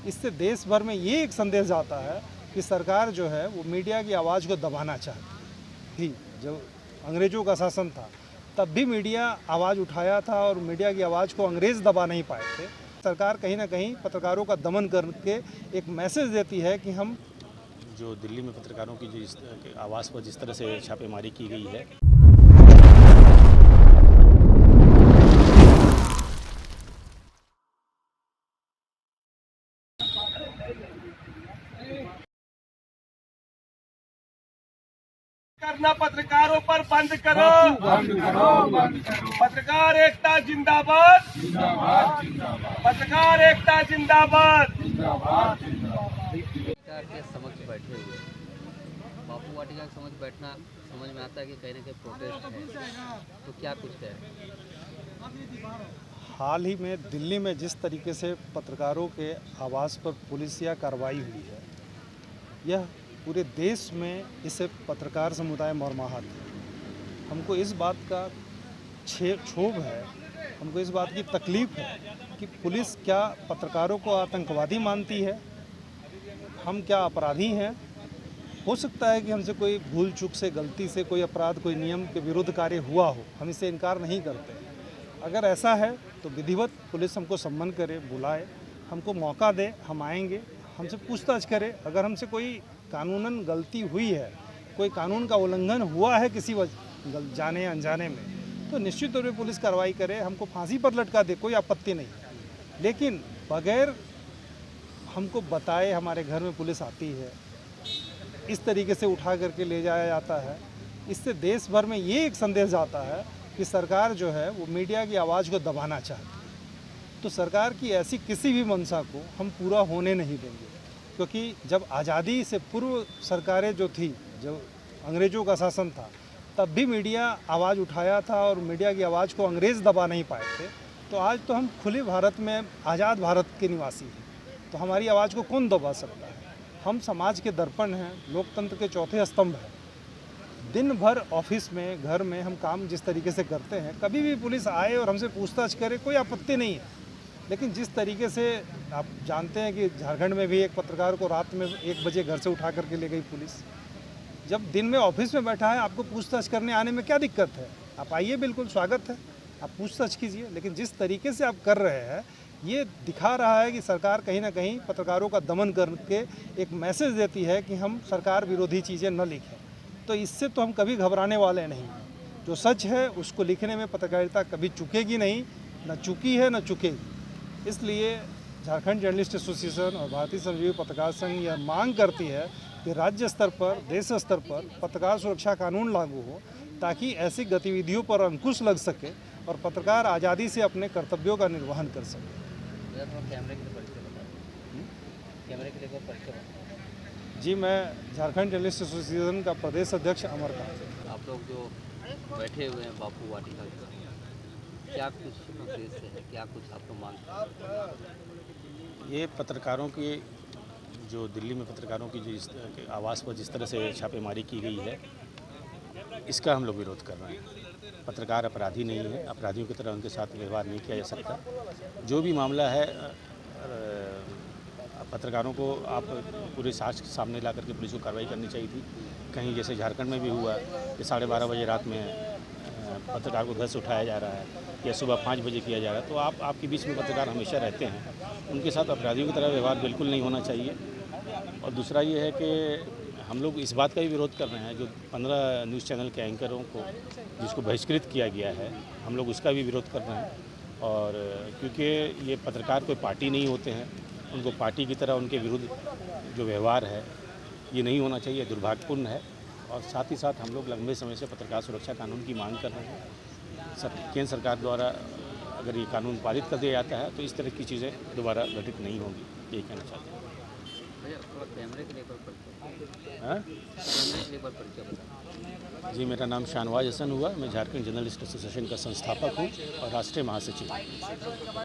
इससे देश भर में ये एक संदेश जाता है कि सरकार जो है वो मीडिया की आवाज़ को दबाना चाहती थी। जब अंग्रेज़ों का शासन था तब भी मीडिया आवाज़ उठाया था और मीडिया की आवाज़ को अंग्रेज़ दबा नहीं पाए थे। सरकार कहीं ना कहीं पत्रकारों का दमन करके एक मैसेज देती है कि हम जो दिल्ली में पत्रकारों की जिस आवाज़ पर जिस तरह से छापेमारी की गई है, करना पत्रकारों पर बंद करो, पत्रकार एकता जिंदाबाद, पत्रकार एकता जिंदाबाद। के समक्ष बैठे हुए बापू वाटिका के समक्ष बैठना समझ में आता है कि कहीं ना कहीं प्रोटेस्ट है, तो क्या कुछ है? हाल ही में दिल्ली में जिस तरीके से पत्रकारों के आवाज़ पर पुलिसिया कार्रवाई हुई है, यह पूरे देश में इसे पत्रकार समुदाय मर्माहत है। हमको इस बात का क्षोभ है, हमको इस बात की तकलीफ़ है कि पुलिस क्या पत्रकारों को आतंकवादी मानती है, हम क्या अपराधी हैं। हो सकता है कि हमसे कोई भूल चूक से, गलती से कोई अपराध, कोई नियम के विरुद्ध कार्य हुआ हो, हम इससे इनकार नहीं करते। अगर ऐसा है तो विधिवत पुलिस हमको सम्मान करे, बुलाए, हमको मौका दे, हम आएंगे, हमसे पूछताछ करे। अगर हमसे कोई कानूनन गलती हुई है, कोई कानून का उल्लंघन हुआ है किसी वजह जाने अनजाने में, तो निश्चित तौर पर पुलिस कार्रवाई करे, हमको फांसी पर लटका दे, कोई आपत्ति नहीं। लेकिन बगैर हमको बताए हमारे घर में पुलिस आती है, इस तरीके से उठा करके ले जाया जाता है, इससे देश भर में ये एक संदेश जाता है कि सरकार जो है वो मीडिया की आवाज़ को दबाना चाहती है। तो सरकार की ऐसी किसी भी मंशा को हम पूरा होने नहीं देंगे, क्योंकि जब आज़ादी से पूर्व सरकारें जो थी, जब अंग्रेज़ों का शासन था, तब भी मीडिया आवाज़ उठाया था और मीडिया की आवाज़ को अंग्रेज़ दबा नहीं पाए थे। तो आज तो हम खुले भारत में, आज़ाद भारत के निवासी हैं, तो हमारी आवाज़ को कौन दबा सकता है। हम समाज के दर्पण हैं, लोकतंत्र के चौथे स्तंभ हैं। दिन भर ऑफिस में, घर में हम काम जिस तरीके से करते हैं, कभी भी पुलिस आए और हमसे पूछताछ करे, कोई आपत्ति नहीं है। लेकिन जिस तरीके से आप जानते हैं कि झारखंड में भी एक पत्रकार को रात में 1 बजे घर से उठा करके ले गई पुलिस। जब दिन में ऑफिस में बैठा है, आपको पूछताछ करने आने में क्या दिक्कत है? आप आइए, बिल्कुल स्वागत है, आप पूछताछ कीजिए। लेकिन जिस तरीके से आप कर रहे हैं, ये दिखा रहा है कि सरकार कहीं ना कहीं पत्रकारों का दमन करके एक मैसेज देती है कि हम सरकार विरोधी चीज़ें न लिखें। तो इससे तो हम कभी घबराने वाले नहीं। जो सच है उसको लिखने में पत्रकारिता कभी चुकेगी नहीं, न चुकी है न चुकेगी। इसलिए झारखंड जर्नलिस्ट एसोसिएशन और भारतीय श्रमजीवी पत्रकार संघ यह मांग करती है कि राज्य स्तर पर, देश स्तर पर पत्रकार सुरक्षा कानून लागू हो, ताकि ऐसी गतिविधियों पर अंकुश लग सके और पत्रकार आज़ादी से अपने कर्तव्यों का निर्वहन कर सके। कैमरे के लिए परिचय बताएं। कैमरे के लिए परिचय बताएं। जी, मैं झारखंड जर्नलिस्ट एसोसिएशन का प्रदेश अध्यक्ष अमरकांत। आप लोग जो बैठे हुए हैं बापू वाटिका के, क्या कुछ उद्देश्य है, क्या कुछ आप लोग मांगते हैं? ये पत्रकारों की जो दिल्ली में पत्रकारों की जिस आवाज़ पर जिस तरह से छापेमारी की गई है, इसका हम लोग विरोध कर रहे हैं। पत्रकार अपराधी नहीं है, अपराधियों की तरह उनके साथ व्यवहार नहीं किया जा सकता। जो भी मामला है, पत्रकारों को आप पूरे साक्ष्य सामने ला करके पुलिस को कार्रवाई करनी चाहिए थी। कहीं जैसे झारखंड में भी हुआ कि 12:30 बजे रात में पत्रकार को घर से उठाया जा रहा है या सुबह 5 बजे किया जा रहा है। तो आपके बीच में पत्रकार हमेशा रहते हैं, उनके साथ अपराधियों की तरह व्यवहार बिल्कुल नहीं होना चाहिए। और दूसरा ये है कि हम लोग इस बात का भी विरोध कर रहे हैं, जो 15 न्यूज़ चैनल के एंकरों को जिसको बहिष्कृत किया गया है, हम लोग उसका भी विरोध कर रहे हैं। और क्योंकि ये पत्रकार कोई पार्टी नहीं होते हैं, उनको पार्टी की तरह उनके विरुद्ध जो व्यवहार है ये नहीं होना चाहिए, दुर्भाग्यपूर्ण है। और साथ ही साथ हम लोग लंबे समय से पत्रकार सुरक्षा कानून की मांग कर रहे हैं। केंद्र सरकार द्वारा अगर ये कानून पारित कर दिया जाता है तो इस तरह की चीज़ें दोबारा घटित नहीं होंगी, यही कहना चाहते हैं। कैमरे के लिए परिचय। हाँ कैमरे के लिए परिचय बताएं। जी, मेरा नाम शाहनवाज हसन हुआ, मैं झारखंड जर्नलिस्ट एसोसिएशन का संस्थापक हूँ और राष्ट्रीय महासचिव।